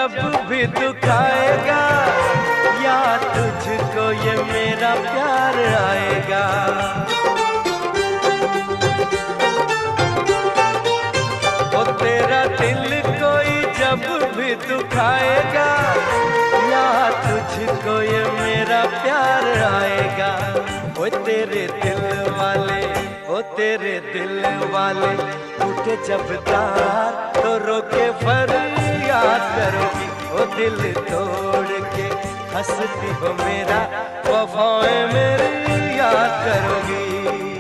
जब भी दुखाएगा, याद तुझको ये मेरा प्यार आएगा। ओ तेरा दिल कोई जब भी दुखाएगा, याद तुझको ये मेरा प्यार आएगा। ओ तेरे दिल वाले, ओ तेरे दिल वाले, टूटे जब तार तो रोके फरियाद करोगी। ओ दिल तोड़ के हंसती हो मेरा, वफाएं मेरी याद करोगी।